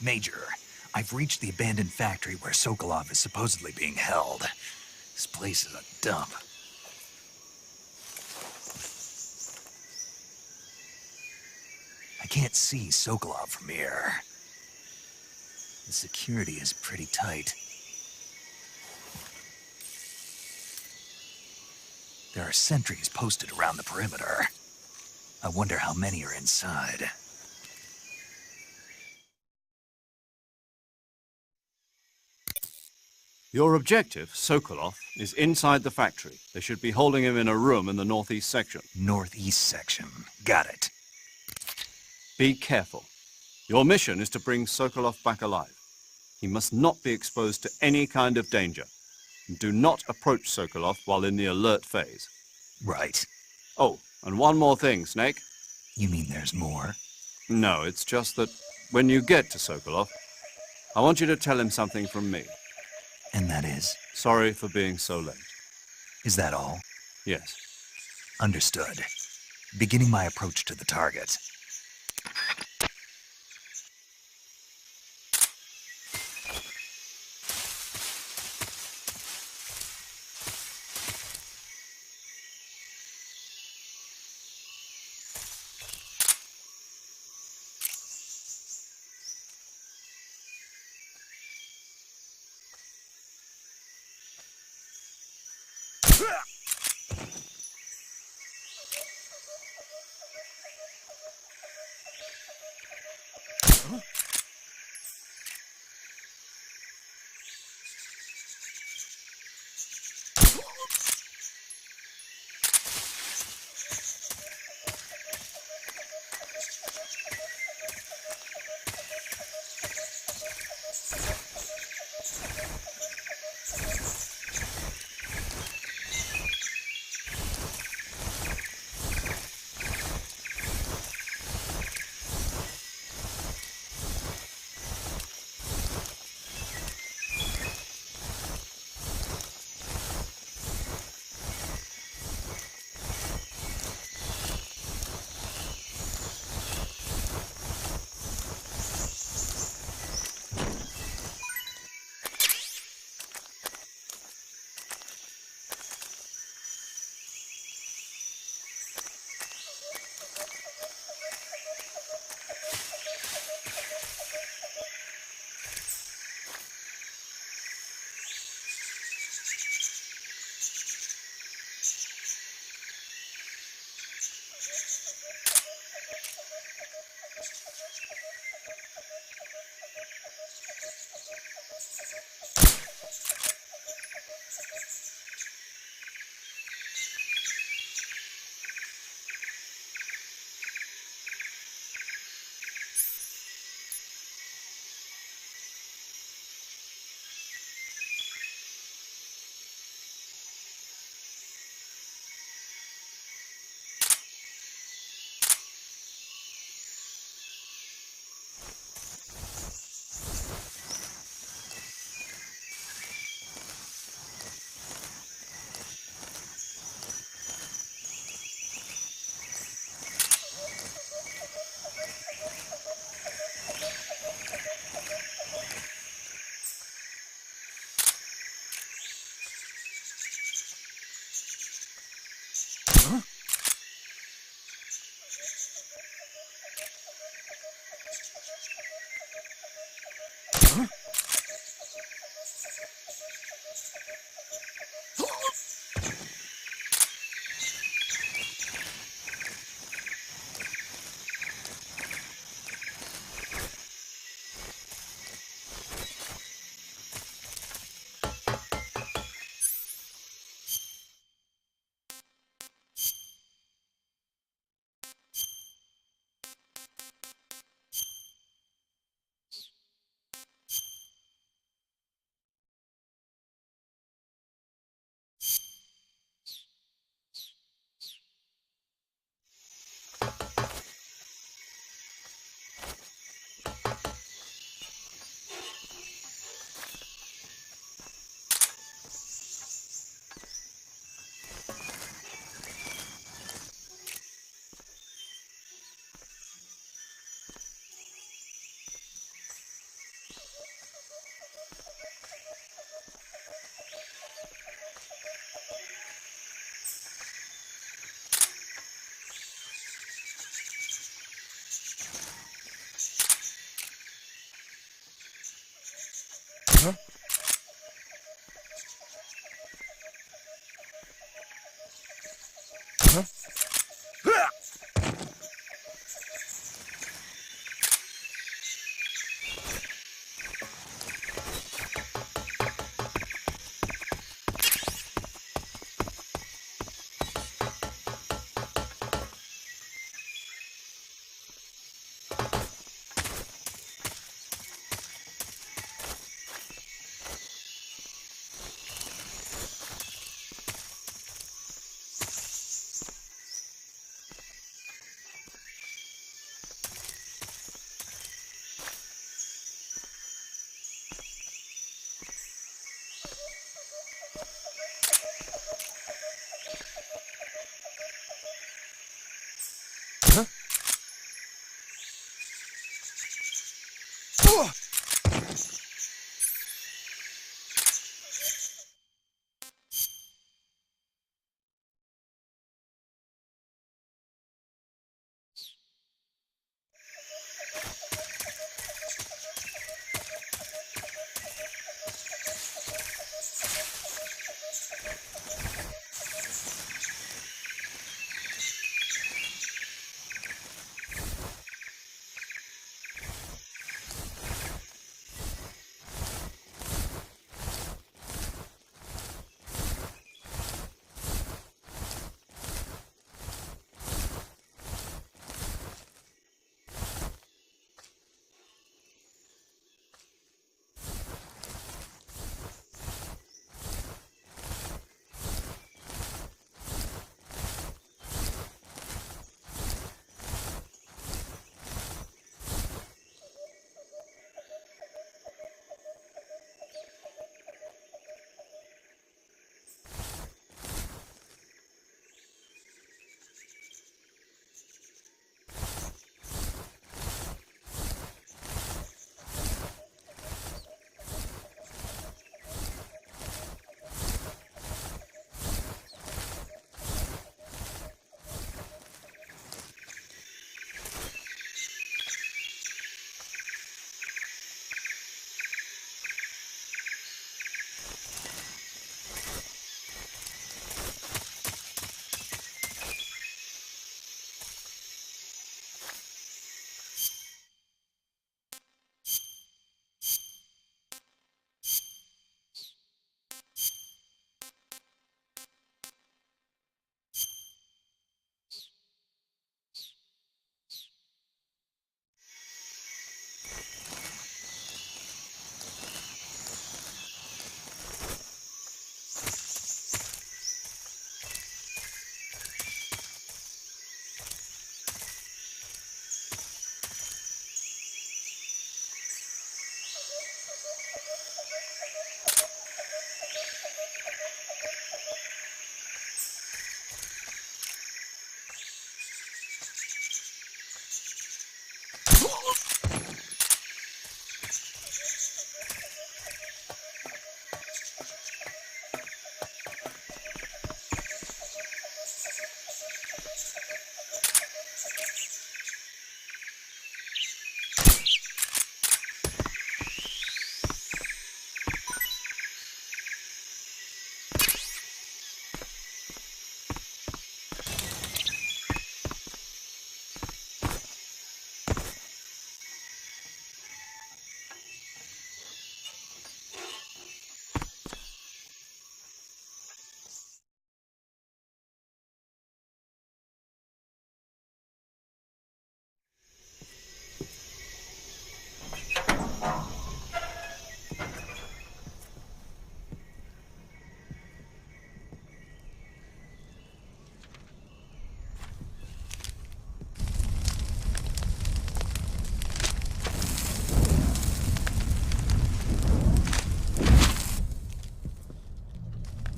Major, I've reached the abandoned factory where Sokolov is supposedly being held. This place is a dump. I can't see Sokolov from here. The security is pretty tight. There are sentries posted around the perimeter. I wonder how many are inside. Your objective, Sokolov, is inside the factory. They should be holding him in a room in the northeast section. Northeast section. Got it. Be careful. Your mission is to bring Sokolov back alive. He must not be exposed to any kind of danger. Do not approach Sokolov while in the alert phase. Right. Oh, and one more thing, Snake. You mean there's more? No, it's just that when you get to Sokolov, I want you to tell him something from me. And that is? Sorry for being so late. Is that all? Yes. Understood. Beginning my approach to the target.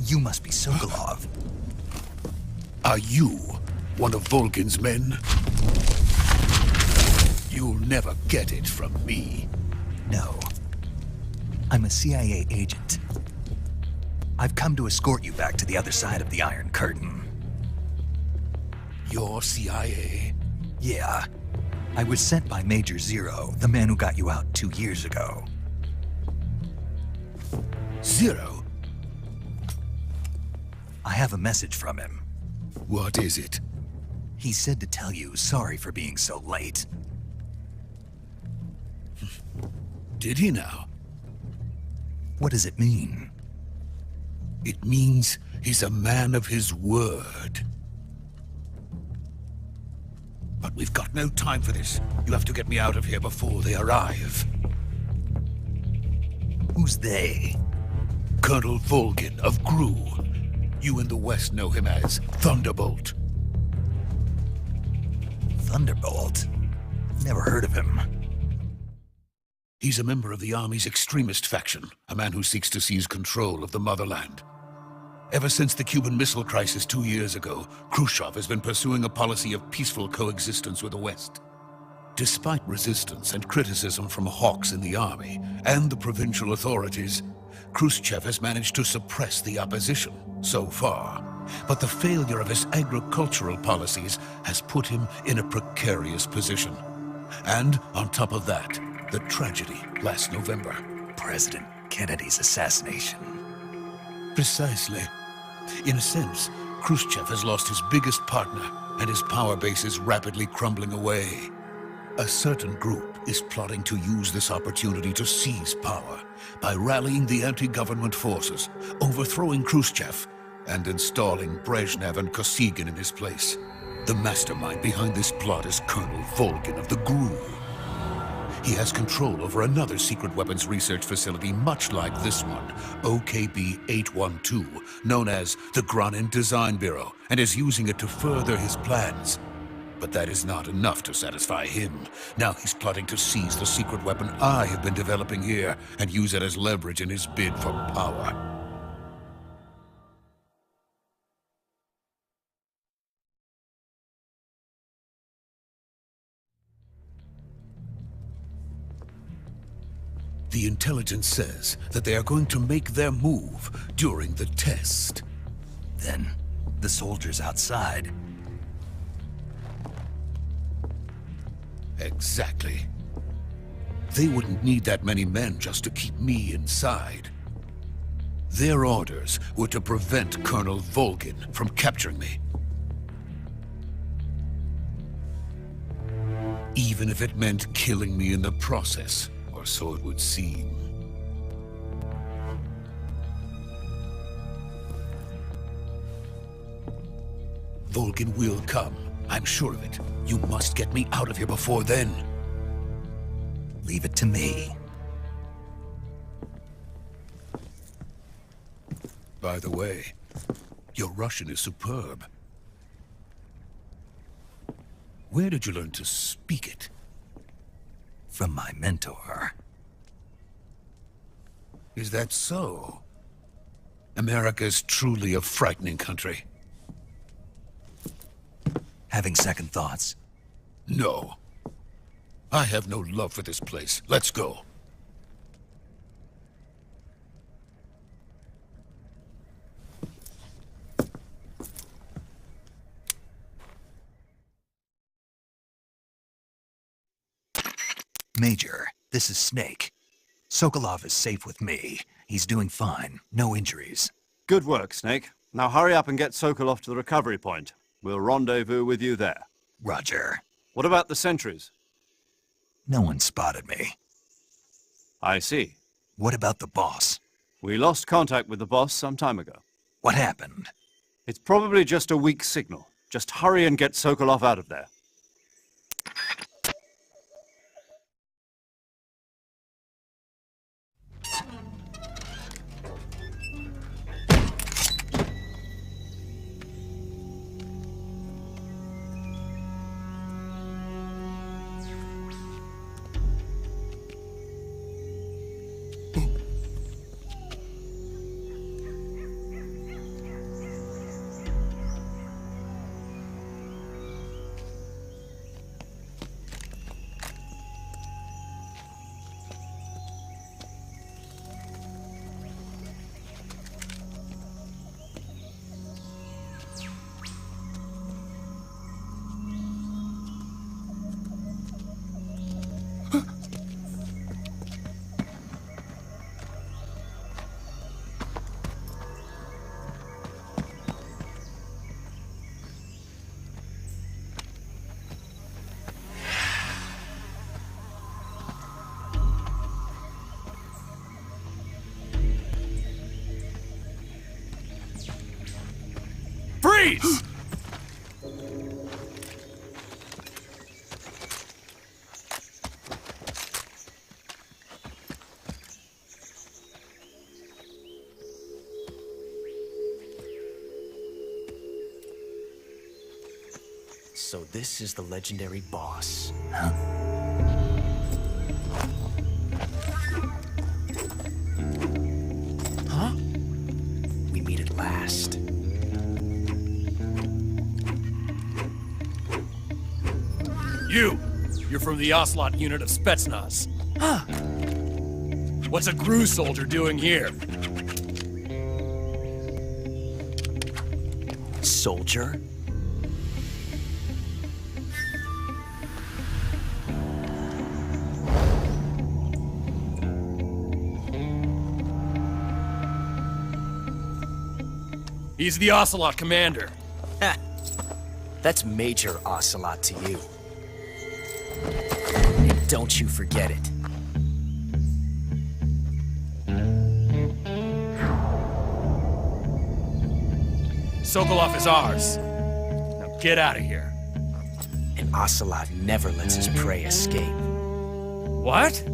You must be Sokolov. Are you one of Volgin's men? You'll never get it from me. No. I'm a CIA agent. I've come to escort you back to the other side of the Iron Curtain. You're CIA? Yeah. I was sent by Major Zero, the man who got you out 2 years ago. Zero? I have a message from him. What is it? He said to tell you sorry for being so late. Did he now? What does it mean? It means he's a man of his word. But we've got no time for this. You have to get me out of here before they arrive. Who's they? Colonel Volgin of Gru. You in the West know him as Thunderbolt. Thunderbolt? Never heard of him. He's a member of the Army's extremist faction, a man who seeks to seize control of the motherland. Ever since the Cuban Missile Crisis 2 years ago, Khrushchev has been pursuing a policy of peaceful coexistence with the West. Despite resistance and criticism from hawks in the army and the provincial authorities, Khrushchev has managed to suppress the opposition so far. But the failure of his agricultural policies has put him in a precarious position. And on top of that, the tragedy last November. President Kennedy's assassination. Precisely. In a sense, Khrushchev has lost his biggest partner, and his power base is rapidly crumbling away. A certain group is plotting to use this opportunity to seize power by rallying the anti-government forces, overthrowing Khrushchev, and installing Brezhnev and Kosygin in his place. The mastermind behind this plot is Colonel Volgin of the GRU. He has control over another secret weapons research facility much like this one, OKB-812, known as the Granin Design Bureau, and is using it to further his plans. But that is not enough to satisfy him. Now he's plotting to seize the secret weapon I have been developing here and use it as leverage in his bid for power. The intelligence says that they are going to make their move during the test. Then, the soldiers outside. Exactly. They wouldn't need that many men just to keep me inside. Their orders were to prevent Colonel Volgin from capturing me. Even if it meant killing me in the process, or so it would seem. Volgin will come. I'm sure of it. You must get me out of here before then. Leave it to me. By the way, your Russian is superb. Where did you learn to speak it? From my mentor. Is that so? America is truly a frightening country. Having second thoughts? No. I have no love for this place. Let's go. Major, this is Snake. Sokolov is safe with me. He's doing fine. No injuries. Good work, Snake. Now hurry up and get Sokolov to the recovery point. We'll rendezvous with you there. Roger. What about the sentries? No one spotted me. I see. What about the boss? We lost contact with the boss some time ago. What happened? It's probably just a weak signal. Just hurry and get Sokolov out of there. Freeze! So this is the legendary boss. Huh? Huh? We meet at last. You're from the Ocelot unit of Spetsnaz. Huh. What's a GRU soldier doing here? Soldier? He's the Ocelot commander. Ha! That's Major Ocelot to you. And don't you forget it. Sokolov is ours. Now get out of here. And Ocelot never lets his prey escape. What?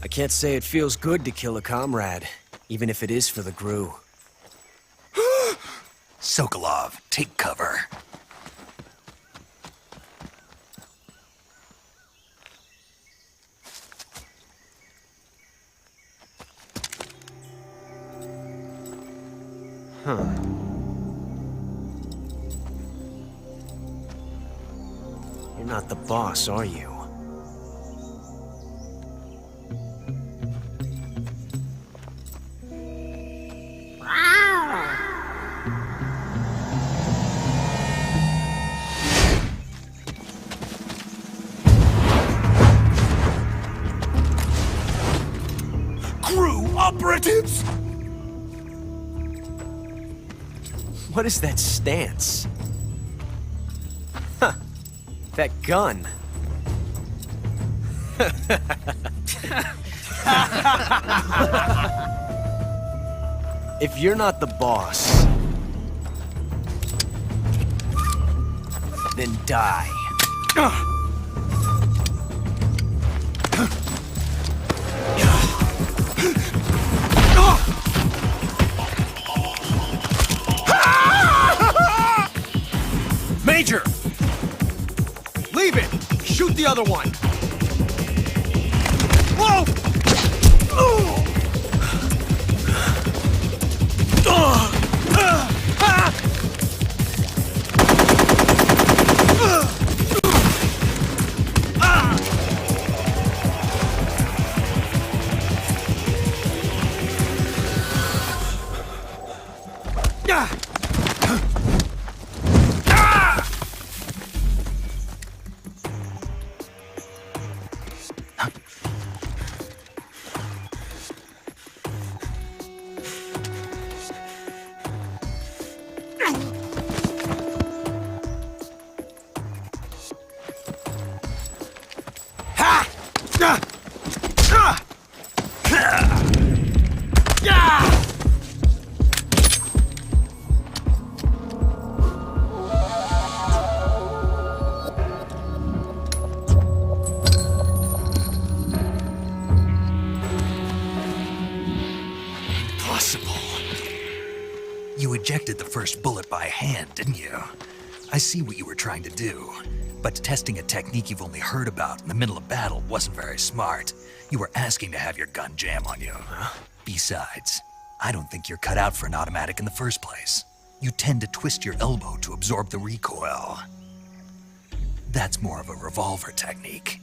I can't say it feels good to kill a comrade, even if it is for the GRU. Sokolov, take cover. Huh. You're not the boss, are you? GRU operatives! What is that stance? Huh. That gun. If you're not the boss, then die. Major! Leave it! Shoot the other one! Whoa! You ejected the first bullet by hand, didn't you? I see what you were trying to do, but testing a technique you've only heard about in the middle of battle wasn't very smart. You were asking to have your gun jam on you. Huh? Besides, I don't think you're cut out for an automatic in the first place. You tend to twist your elbow to absorb the recoil. That's more of a revolver technique.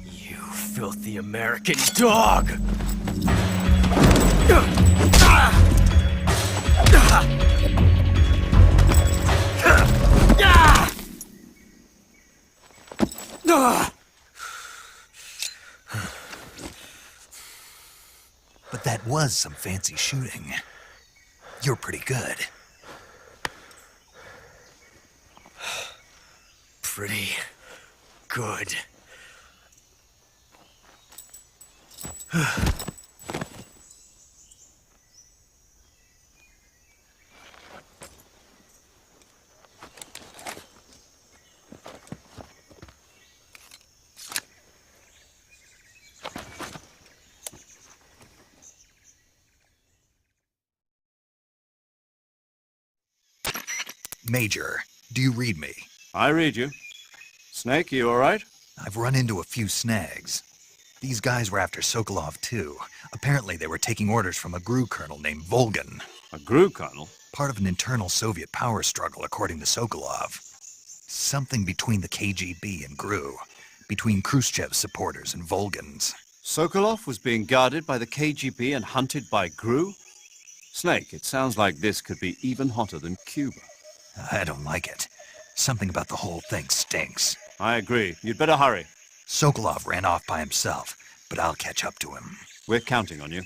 You filthy American dog! But that was some fancy shooting. You're pretty good. Pretty good. Major, do you read me? I read you. Snake, you all right? I've run into a few snags. These guys were after Sokolov too. Apparently they were taking orders from a GRU colonel named Volgan. A GRU colonel? Part of an internal Soviet power struggle, according to Sokolov. Something between the KGB and GRU. Between Khrushchev's supporters and Volgan's. Sokolov was being guarded by the KGB and hunted by GRU? Snake, it sounds like this could be even hotter than Cuba. I don't like it. Something about the whole thing stinks. I agree. You'd better hurry. Sokolov ran off by himself, but I'll catch up to him. We're counting on you.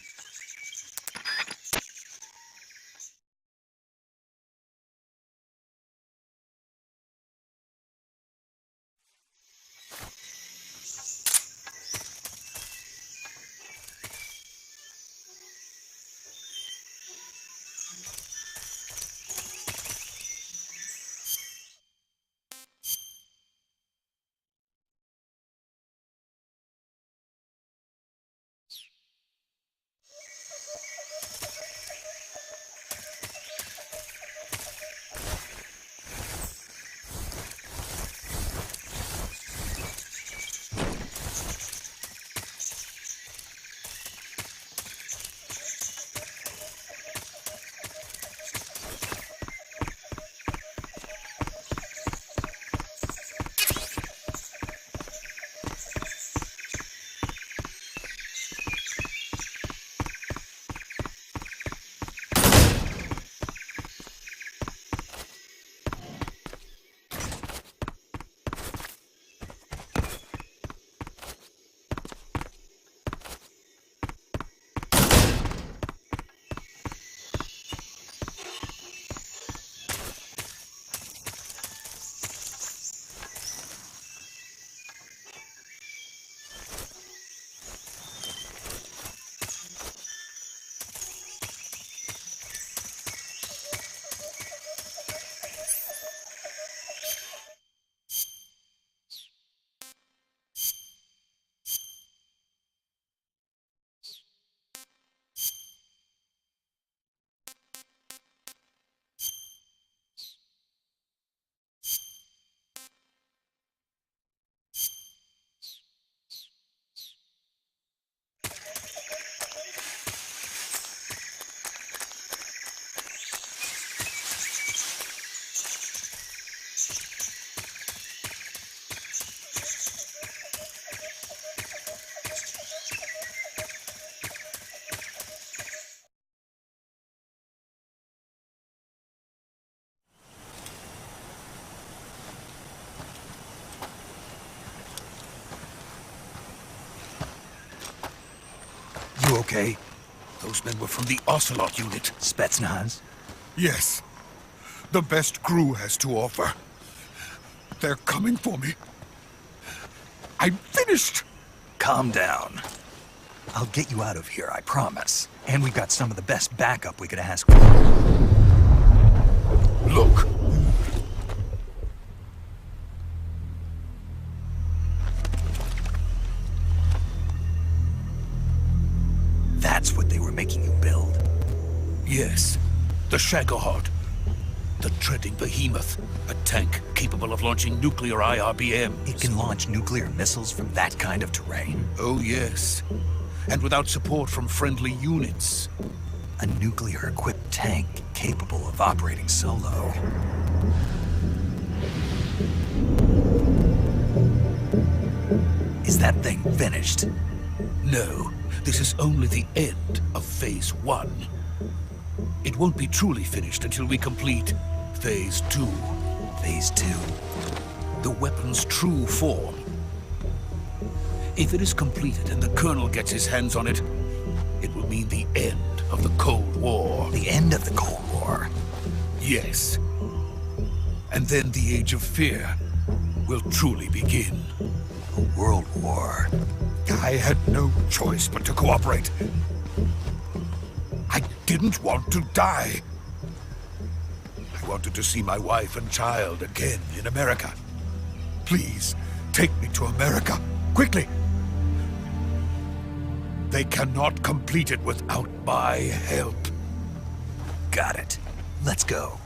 You okay? Those men were from the Ocelot unit. Spetsnaz? Yes. The best GRU has to offer. They're coming for me. I'm finished! Calm down. I'll get you out of here, I promise. And we've got some of the best backup we could ask for. Look. That's what they were making you build? Yes. The Shagohod. The treading behemoth. A tank capable of launching nuclear IRBMs. It can launch nuclear missiles from that kind of terrain? Oh, yes. And without support from friendly units. A nuclear-equipped tank capable of operating solo. Is that thing finished? No, this is only the end of Phase 1. It won't be truly finished until we complete Phase 2. Phase 2? The weapon's true form. If it is completed and the Colonel gets his hands on it, it will mean the end of the Cold War. The end of the Cold War. Yes. And then the Age of Fear will truly begin. A world war. I had no choice but to cooperate. I didn't want to die. I wanted to see my wife and child again in America. Please, take me to America, quickly. They cannot complete it without my help. Got it. Let's go.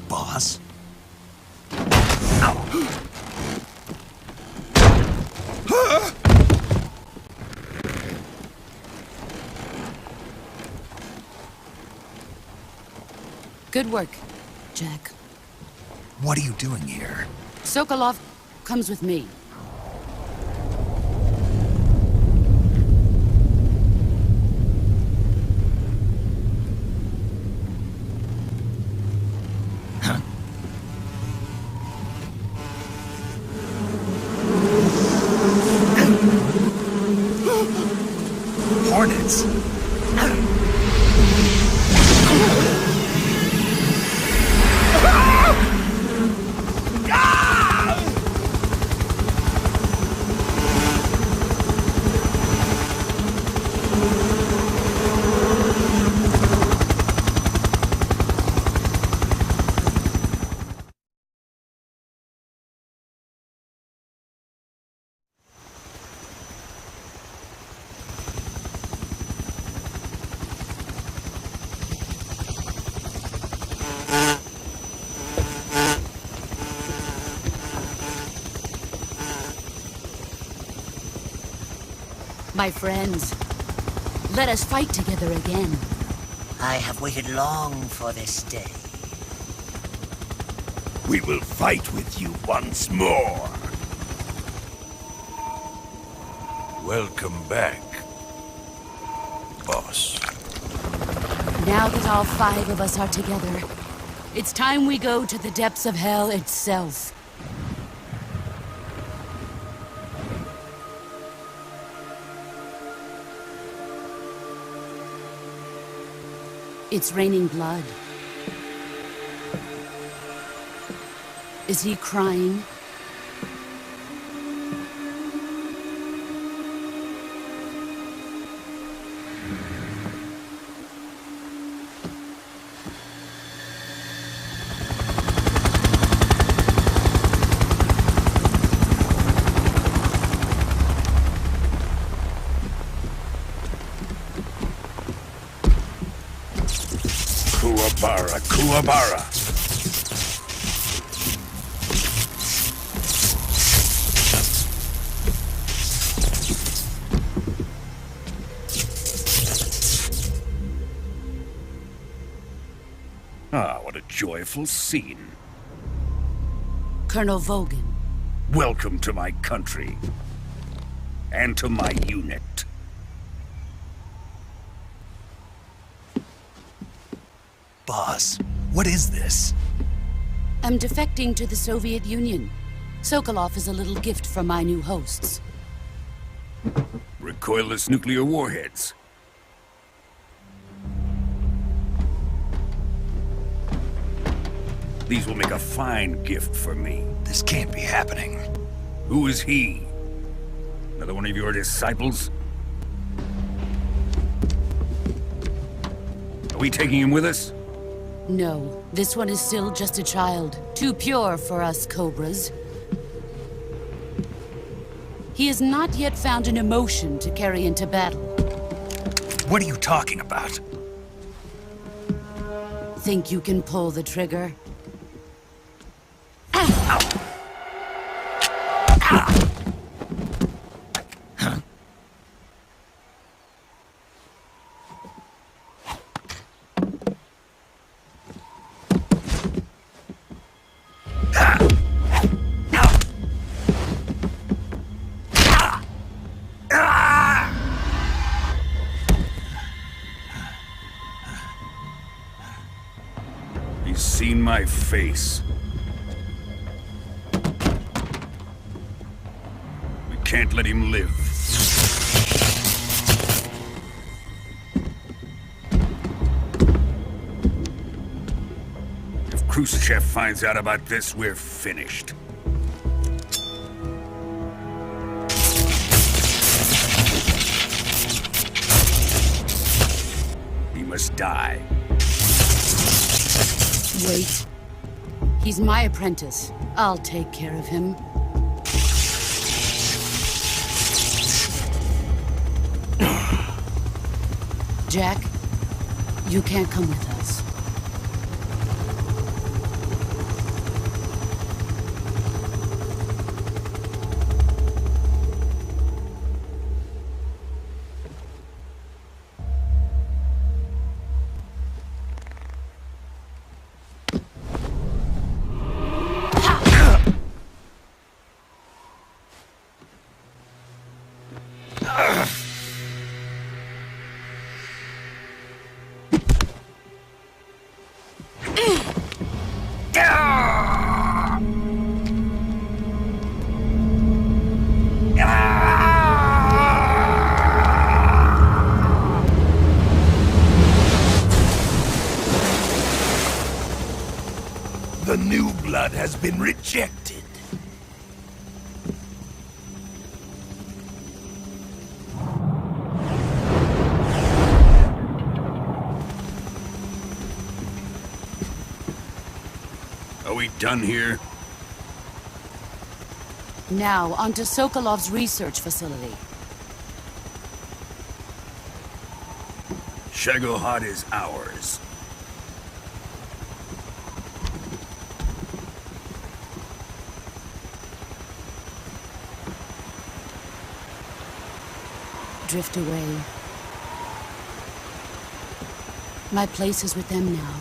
Boss? Good work, Jack. What are you doing here? Sokolov comes with me. Hornets? My friends, let us fight together again. I have waited long for this day. We will fight with you once more. Welcome back, boss. Now that all 5 of us are together, it's time we go to the depths of hell itself. It's raining blood. Is he crying? Kuwabara, Kuwabara. Ah, what a joyful scene. Colonel Vogan. Welcome to my country. And to my unit. Boss, what is this? I'm defecting to the Soviet Union. Sokolov is a little gift from my new hosts. Recoilless nuclear warheads. These will make a fine gift for me. This can't be happening. Who is he? Another one of your disciples? Are we taking him with us? No, this one is still just a child. Too pure for us Cobras. He has not yet found an emotion to carry into battle. What are you talking about? Think you can pull the trigger? He's seen my face. We can't let him live. If Khrushchev finds out about this, we're finished. He must die. Wait. He's my apprentice. I'll take care of him. Jack, you can't come with us. The new blood has been rejected. Are we done here? Now, onto Sokolov's research facility. Shagohod is ours. Drift away. My place is with them now.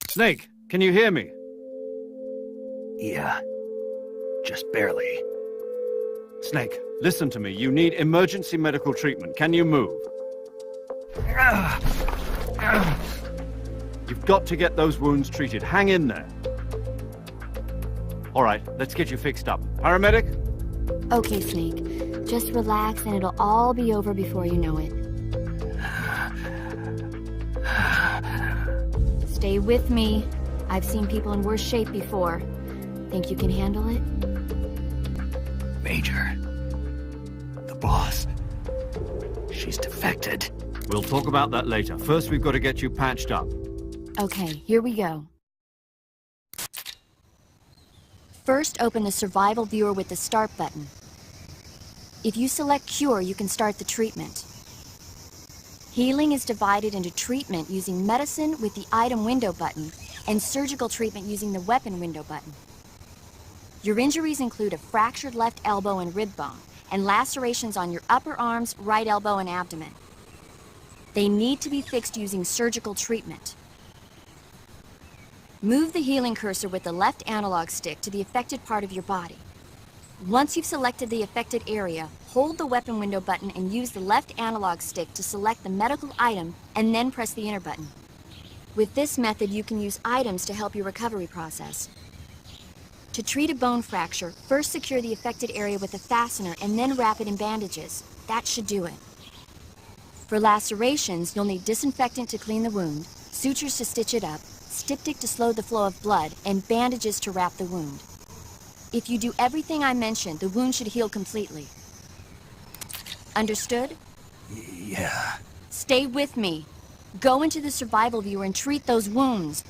Snake, can you hear me? Yeah, just barely. Snake, listen to me. You need emergency medical treatment. Can you move? You've got to get those wounds treated. Hang in there. All right, let's get you fixed up. Paramedic? Okay, Snake. Just relax and it'll all be over before you know it. Stay with me. I've seen people in worse shape before. Think you can handle it? Major, the boss, she's defected. We'll talk about that later. First, we've got to get you patched up. Okay, here we go. First, open the survival viewer with the start button. If you select cure, you can start the treatment. Healing is divided into treatment using medicine with the item window button and surgical treatment using the weapon window button. Your injuries include a fractured left elbow and rib bone, and lacerations on your upper arms, right elbow, and abdomen. They need to be fixed using surgical treatment. Move the healing cursor with the left analog stick to the affected part of your body. Once you've selected the affected area, hold the weapon window button and use the left analog stick to select the medical item and then press the enter button. With this method, you can use items to help your recovery process. To treat a bone fracture, first secure the affected area with a fastener and then wrap it in bandages. That should do it. For lacerations, you'll need disinfectant to clean the wound, sutures to stitch it up, styptic to slow the flow of blood, and bandages to wrap the wound. If you do everything I mentioned, the wound should heal completely. Understood? Yeah. Stay with me. Go into the survival viewer and treat those wounds.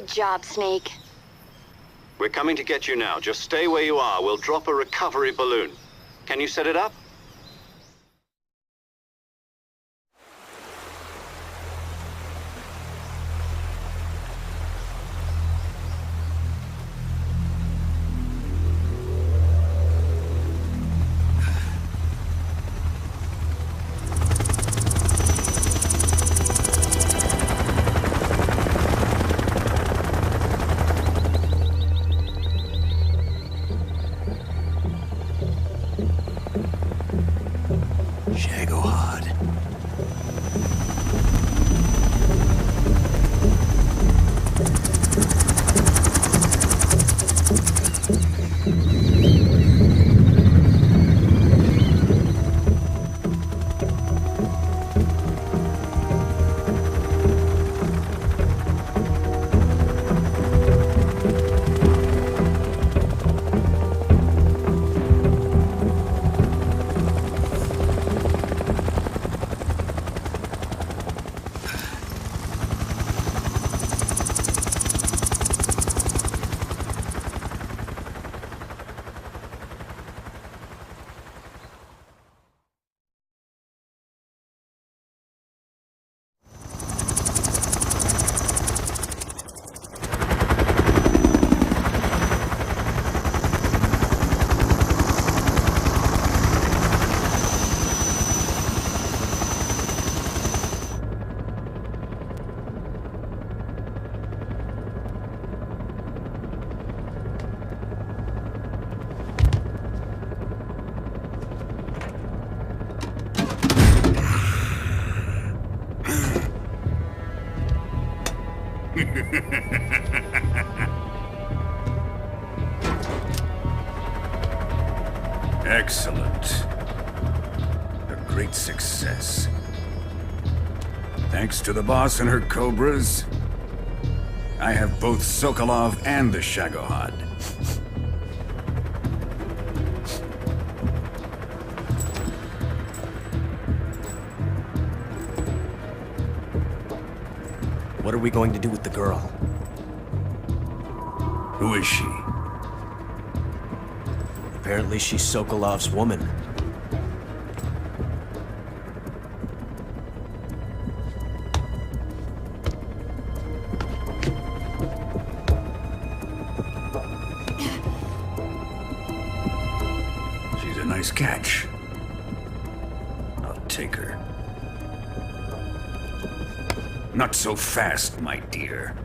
Good job, Snake. We're coming to get you now. Just stay where you are. We'll drop a recovery balloon. Can you set it up? Shagohod. Excellent. A great success. Thanks to the boss and her cobras, I have both Sokolov and the Shagohod. What are we going to do with the girl? Who is she? Apparently she's Sokolov's woman. She's a nice catch. I'll take her. Not so fast, my dear.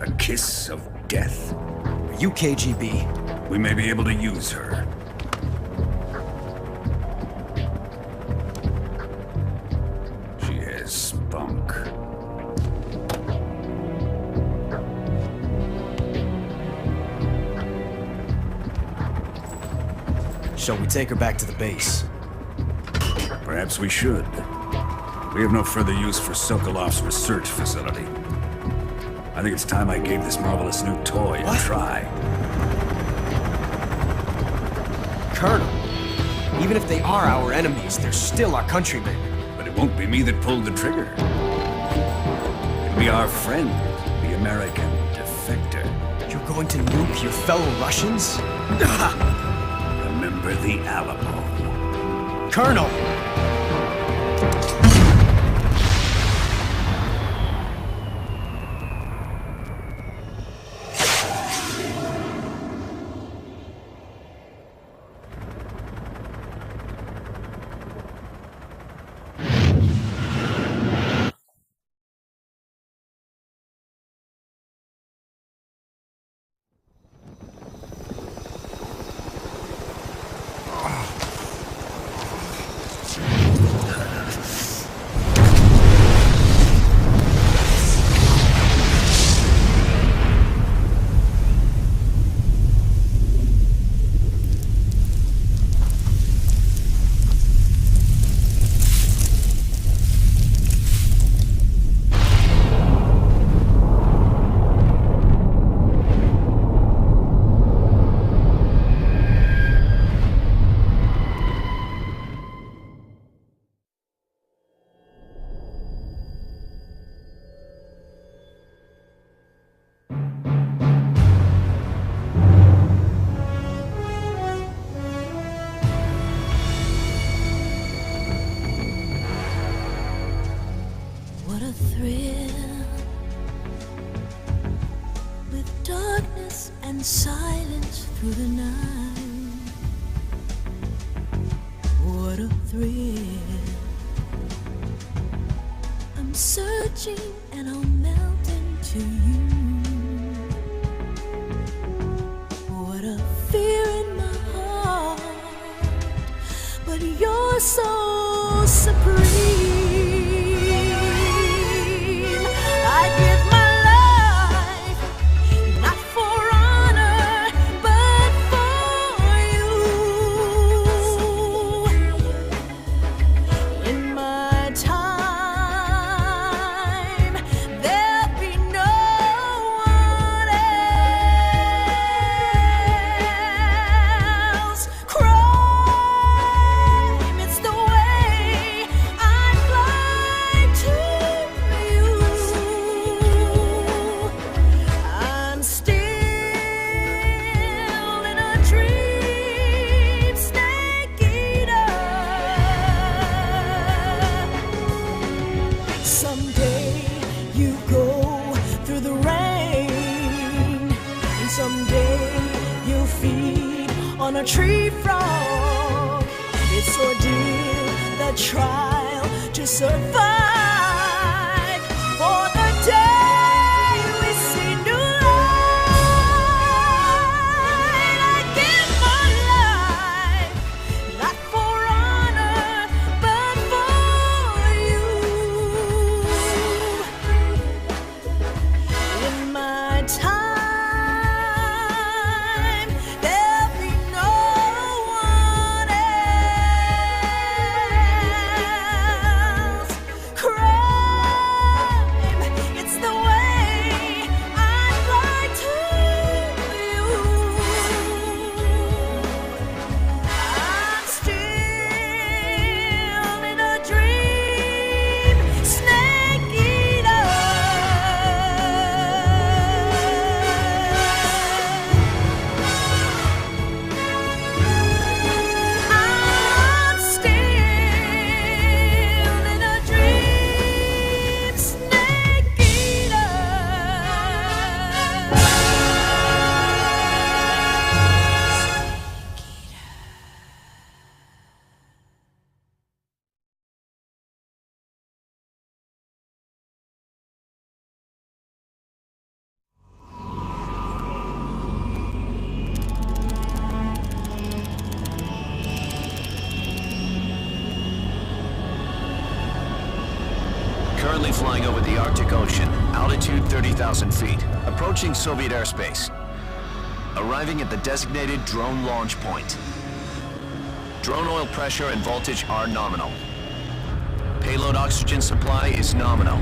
A kiss of death. Are you KGB? We may be able to use her. She has spunk. Shall we take her back to the base? Perhaps we should. We have no further use for Sokolov's research facility. I think it's time I gave this marvelous new toy a try. Colonel, even if they are our enemies, they're still our countrymen. But it won't be me that pulled the trigger. It'll be our friend, the American defector. You're going to nuke your fellow Russians? Remember the Alamo. Colonel! silence through the night. What a thrill. I'm searching and I'll melt into you. What a fear in my heart, but you're so supreme. I give my life, not for honor, but for you. In my time, there'll be no one else. Crime, it's the way I fly to you. I'm still in a dream, snake eater. Someday you go through the rain, and someday you'll feed on a tree frog. It's ordeal, the trial to survive for the day we see new light. I give my life, not for honor, but for you. In my time, there'll be no one else. Crime, it's the way I fly to you. I'm still in a dream, snake eater. I'm still in a dream, snake eater. Currently flying over the Arctic Ocean, altitude 30,000 feet, approaching Soviet airspace. Arriving at the designated drone launch point. Drone oil pressure and voltage are nominal. Payload oxygen supply is nominal.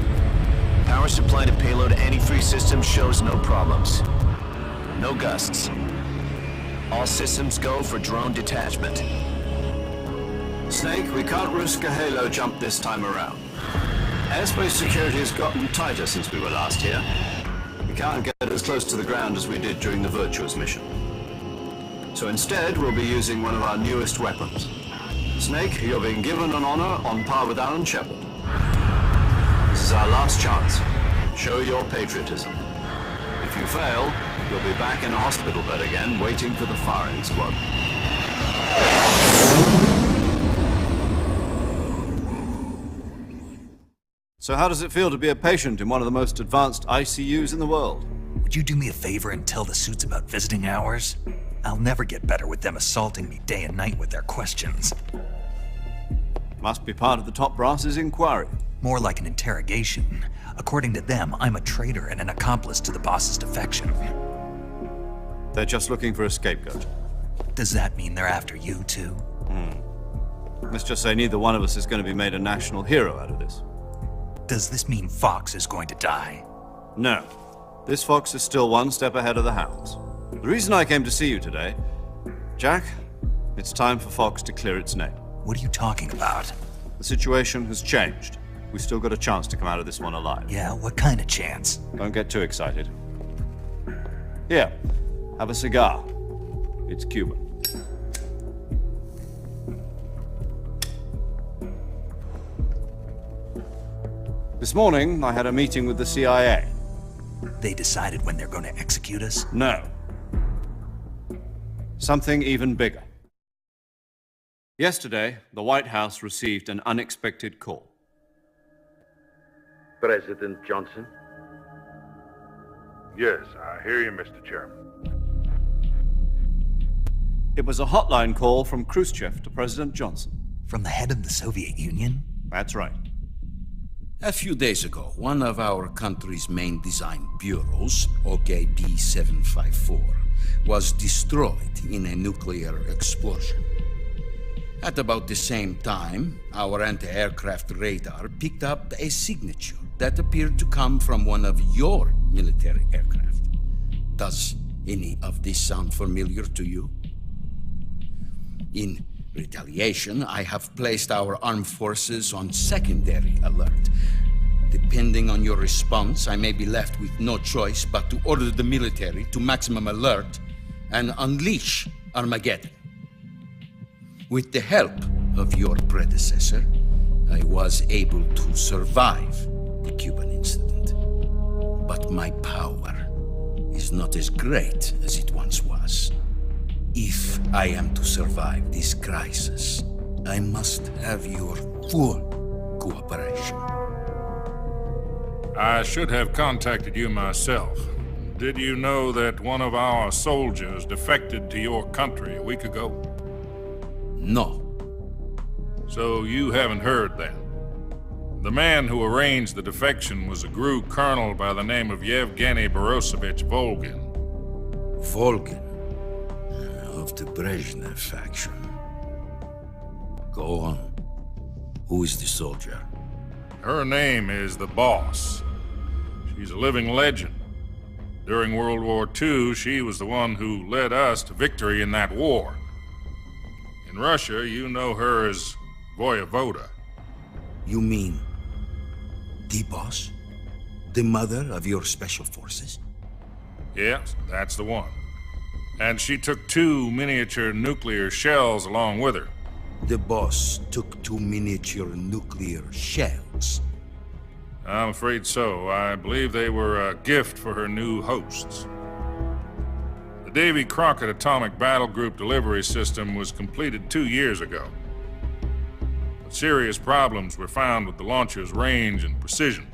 Power supply to payload antifreeze system shows no problems. No gusts. All systems go for drone detachment. Snake, we can't risk a halo jump this time around. Airspace security has gotten tighter since we were last here. We can't get as close to the ground as we did during the Virtuous mission. So instead, we'll be using one of our newest weapons. Snake, you're being given an honor on par with Alan Shepard. This is our last chance. Show your patriotism. If you fail, you'll be back in a hospital bed again, waiting for the firing squad. So how does it feel to be a patient in one of the most advanced ICUs in the world? Would you do me a favor and tell the suits about visiting hours? I'll never get better with them assaulting me day and night with their questions. Must be part of the top brass's inquiry. More like an interrogation. According to them, I'm a traitor and an accomplice to the boss's defection. They're just looking for a scapegoat. Does that mean they're after you too? Let's just say neither one of us is going to be made a national hero out of this. Does this mean Fox is going to die? No. This fox is still one step ahead of the hounds. The reason I came to see you today, Jack, it's time for Fox to clear its name. What are you talking about? The situation has changed. We've still got a chance to come out of this one alive. Yeah, what kind of chance? Don't get too excited. Here, have a cigar. It's Cuban. This morning, I had a meeting with the CIA. They decided when they're going to execute us? No. Something even bigger. Yesterday, the White House received an unexpected call. President Johnson? Yes, I hear you, Mr. Chairman. It was a hotline call from Khrushchev to President Johnson. From the head of the Soviet Union? That's right. A few days ago, one of our country's main design bureaus, OKB 754, was destroyed in a nuclear explosion. At about the same time, our anti-aircraft radar picked up a signature that appeared to come from one of your military aircraft. Does any of this sound familiar to you? In retaliation, I have placed our armed forces on secondary alert. Depending on your response, I may be left with no choice but to order the military to maximum alert and unleash Armageddon. With the help of your predecessor, I was able to survive the Cuban incident. But my power is not as great as it once was. If I am to survive this crisis, I must have your full cooperation. I should have contacted you myself. Did you know that one of our soldiers defected to your country a week ago? No. So you haven't heard then? The man who arranged the defection was a GRU colonel by the name of Yevgeny Borisovich Volgin. Volgin? Of the Brezhnev faction. Go on. Who is the soldier? Her name is the Boss. She's a living legend. During World War II, she was the one who led us to victory in that war. In Russia, you know her as Voyevoda. You mean the Boss? The mother of your special forces? Yes, that's the one. And she took 2 miniature nuclear shells along with her. The Boss took 2 miniature nuclear shells? I'm afraid so. I believe they were a gift for her new hosts. The Davy Crockett Atomic Battle Group delivery system was completed 2 years ago. But serious problems were found with the launcher's range and precision.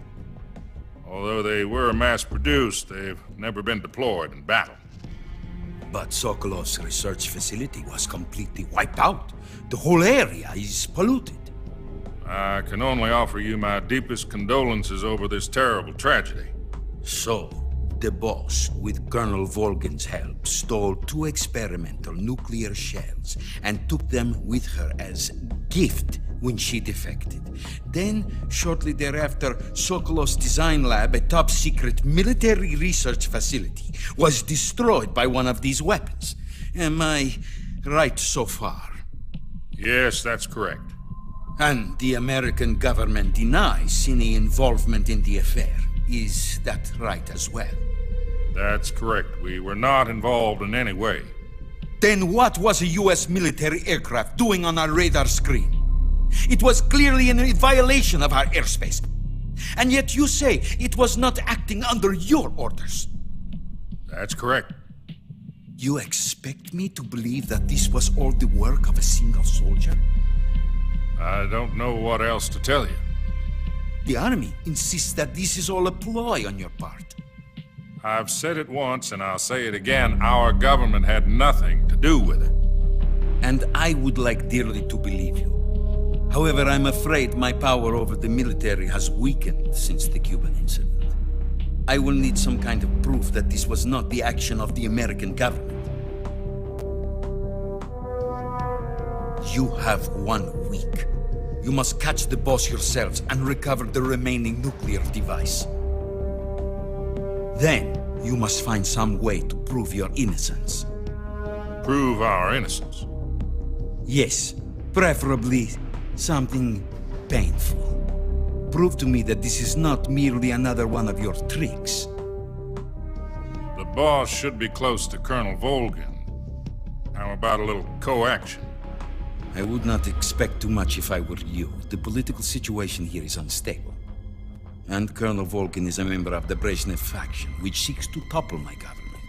Although they were mass-produced, they've never been deployed in battle. But Sokolov's research facility was completely wiped out. The whole area is polluted. I can only offer you my deepest condolences over this terrible tragedy. So, the Boss, with Colonel Volgin's help, stole 2 experimental nuclear shells and took them with her as gift when she defected. Then, shortly thereafter, Sokolov's design lab, a top-secret military research facility, was destroyed by one of these weapons. Am I right so far? Yes, that's correct. And the American government denies any involvement in the affair. Is that right as well? That's correct. We were not involved in any way. Then what was a U.S. military aircraft doing on our radar screen? It was clearly in violation of our airspace. And yet you say it was not acting under your orders. That's correct. You expect me to believe that this was all the work of a single soldier? I don't know what else to tell you. The Army insists that this is all a ploy on your part. I've said it once and I'll say it again. Our government had nothing to do with it. And I would like dearly to believe you. However, I'm afraid my power over the military has weakened since the Cuban incident. I will need some kind of proof that this was not the action of the American government. You have 1 week. You must catch the Boss yourselves and recover the remaining nuclear device. Then, you must find some way to prove your innocence. Prove our innocence? Yes, preferably something painful. Prove to me that this is not merely another one of your tricks. The Boss should be close to Colonel Volgin. How about a little coaction? I would not expect too much if I were you. The political situation here is unstable. And Colonel Volgin is a member of the Brezhnev faction, which seeks to topple my government.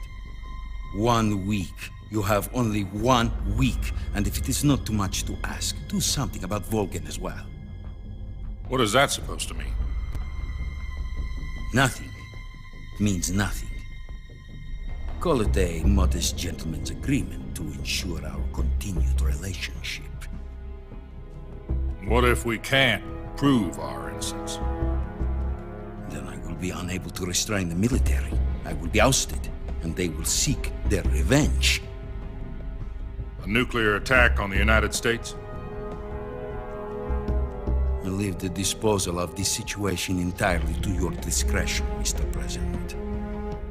1 week You have only 1 week, and if it is not too much to ask, do something about Volgin as well. What is that supposed to mean? Nothing. It means nothing. Call it a modest gentleman's agreement to ensure our continued relationship. What if we can't prove our innocence? Then I will be unable to restrain the military. I will be ousted, and they will seek their revenge. A nuclear attack on the United States? I leave the disposal of this situation entirely to your discretion, Mr. President.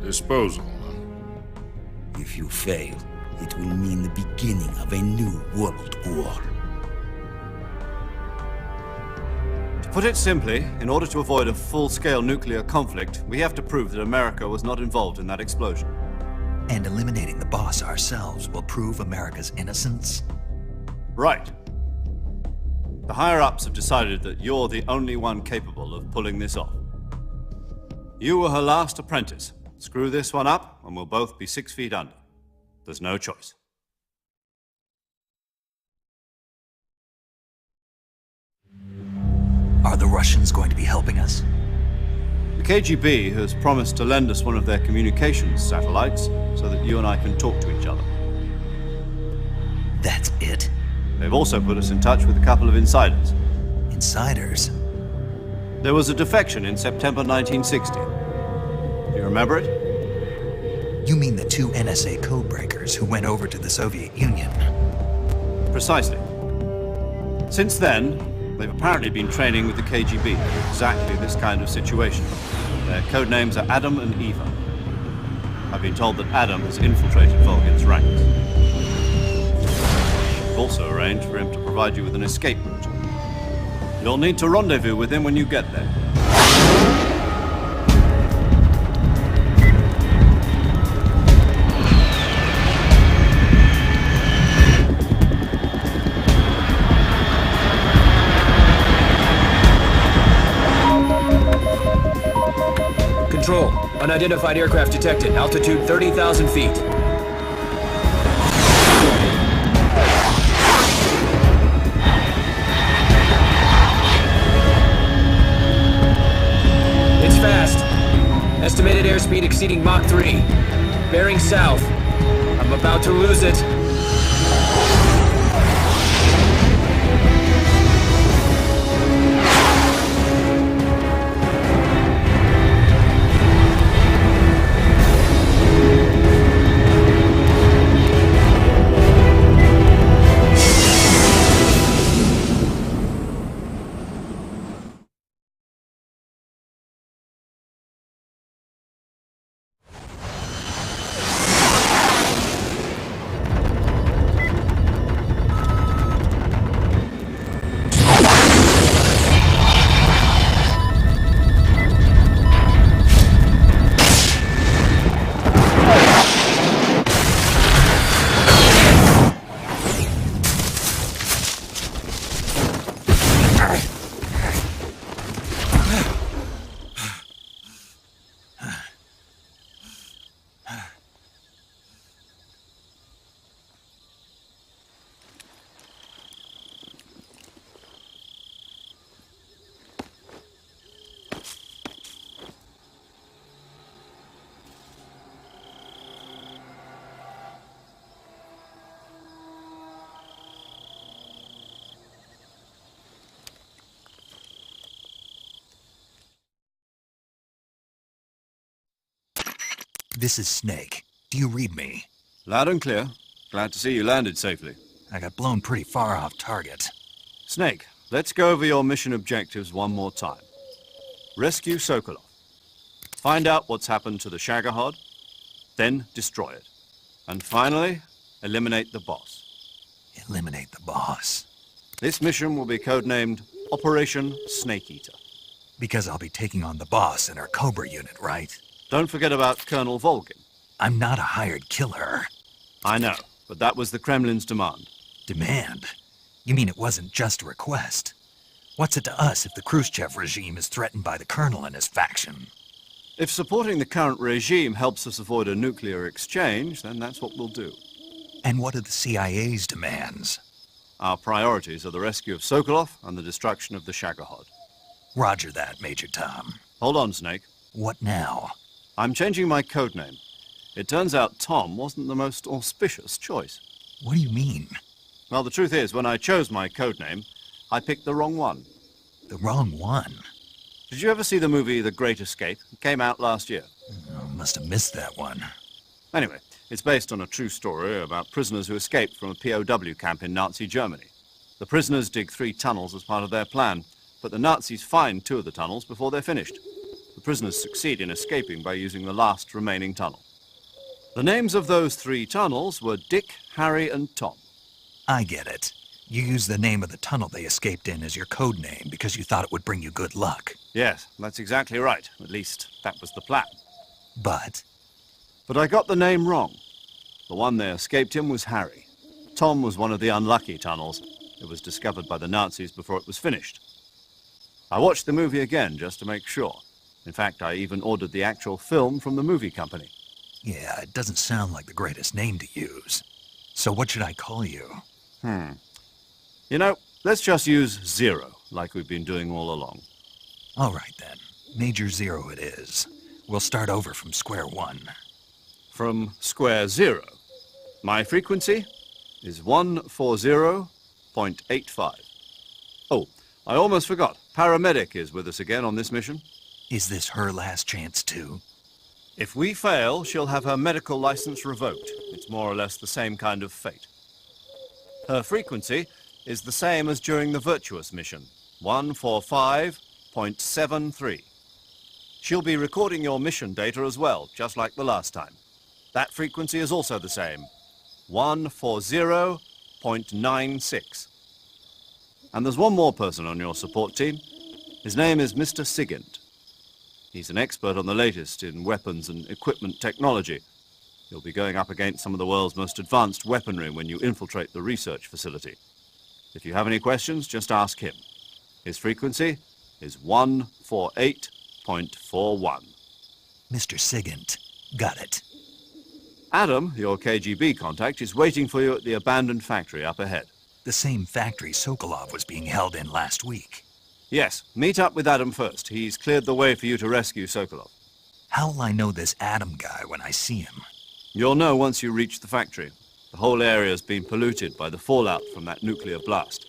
Disposal, huh? If you fail, it will mean the beginning of a new world war. To put it simply, in order to avoid a full-scale nuclear conflict, we have to prove that America was not involved in that explosion. And eliminating the boss ourselves will prove America's innocence? Right. The higher-ups have decided that you're the only one capable of pulling this off. You were her last apprentice. Screw this one up, and we'll both be 6 feet under. There's no choice. Are the Russians going to be helping us? The KGB has promised to lend us one of their communications satellites so that you and I can talk to each other. That's it? They've also put us in touch with a couple of insiders. Insiders? There was a defection in September 1960. Do you remember it? You mean the 2 NSA codebreakers who went over to the Soviet Union? Precisely. Since then, they've apparently been training with the KGB for exactly this kind of situation. Their code names are Adam and Eva. I've been told that Adam has infiltrated Volgin's ranks. We've also arranged for him to provide you with an escape route. You'll need to rendezvous with him when you get there. Control. Unidentified aircraft detected. Altitude 30,000 feet. It's fast. Estimated airspeed exceeding Mach 3. Bearing south. I'm about to lose it. This is Snake. Do you read me? Loud and clear. Glad to see you landed safely. I got blown pretty far off target. Snake, let's go over your mission objectives one more time. Rescue Sokolov. Find out what's happened to the Shagohod, then destroy it. And finally, eliminate the boss. Eliminate the boss. This mission will be codenamed Operation Snake Eater. Because I'll be taking on the boss in our Cobra unit, right? Don't forget about Colonel Volgin. I'm not a hired killer. I know, but that was the Kremlin's demand. Demand? You mean it wasn't just a request? What's it to us if the Khrushchev regime is threatened by the Colonel and his faction? If supporting the current regime helps us avoid a nuclear exchange, then that's what we'll do. And what are the CIA's demands? Our priorities are the rescue of Sokolov and the destruction of the Shagohod. Roger that, Major Tom. Hold on, Snake. What now? I'm changing my code name. It turns out Tom wasn't the most auspicious choice. What do you mean? Well, the truth is, when I chose my code name, I picked the wrong one. The wrong one? Did you ever see the movie The Great Escape? It came out last year. Oh, must have missed that one. Anyway, it's based on a true story about prisoners who escaped from a POW camp in Nazi Germany. The prisoners dig 3 tunnels as part of their plan, but the Nazis find 2 of the tunnels before they're finished. The prisoners succeed in escaping by using the last remaining tunnel. The names of those 3 tunnels were Dick, Harry, and Tom. I get it. You used the name of the tunnel they escaped in as your code name because you thought it would bring you good luck. Yes, that's exactly right. At least, that was the plan. But I got the name wrong. The one they escaped in was Harry. Tom was one of the unlucky tunnels. It was discovered by the Nazis before it was finished. I watched the movie again just to make sure. In fact, I even ordered the actual film from the movie company. yeah, it doesn't sound like the greatest name to use. So what should I call you? You know, let's just use Zero, like we've been doing all along. All right then. Major Zero it is. We'll start over from square one. From square 0. My frequency is 140.85. Oh, I almost forgot. Paramedic is with us again on this mission. Is this her last chance too? If we fail, she'll have her medical license revoked. It's more or less the same kind of fate. Her frequency is the same as during the Virtuous mission, 145.73. She'll be recording your mission data as well, just like the last time. That frequency is also the same, 140.96. And there's one more person on your support team. His name is Mr. Sigint. He's an expert on the latest in weapons and equipment technology. You'll be going up against some of the world's most advanced weaponry when you infiltrate the research facility. If you have any questions, just ask him. His frequency is 148.41. Mr. Sigint. Got it. Adam, your KGB contact, is waiting for you at the abandoned factory up ahead. The same factory Sokolov was being held in last week. Yes, meet up with Adam first. He's cleared the way for you to rescue Sokolov. How'll I know this Adam guy when I see him? You'll know once you reach the factory. The whole area's been polluted by the fallout from that nuclear blast.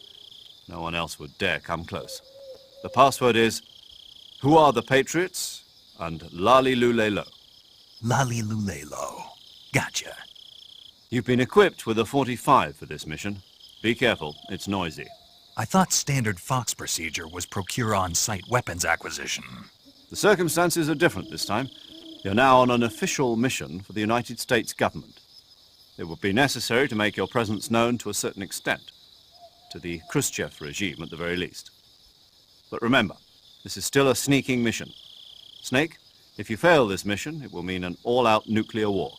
No one else would dare come close. The password is, "Who are the Patriots?" and "Lali Lulelo." Lali Lulelo. Gotcha. You've been equipped with a 45 for this mission. Be careful, it's noisy. I thought standard Fox procedure was procure on-site weapons acquisition. The circumstances are different this time. You're now on an official mission for the United States government. It would be necessary to make your presence known to a certain extent, to the Khrushchev regime at the very least. But remember, this is still a sneaking mission. Snake, if you fail this mission, it will mean an all-out nuclear war.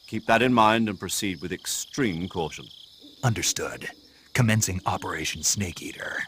Keep that in mind and proceed with extreme caution. Understood. Commencing Operation Snake Eater.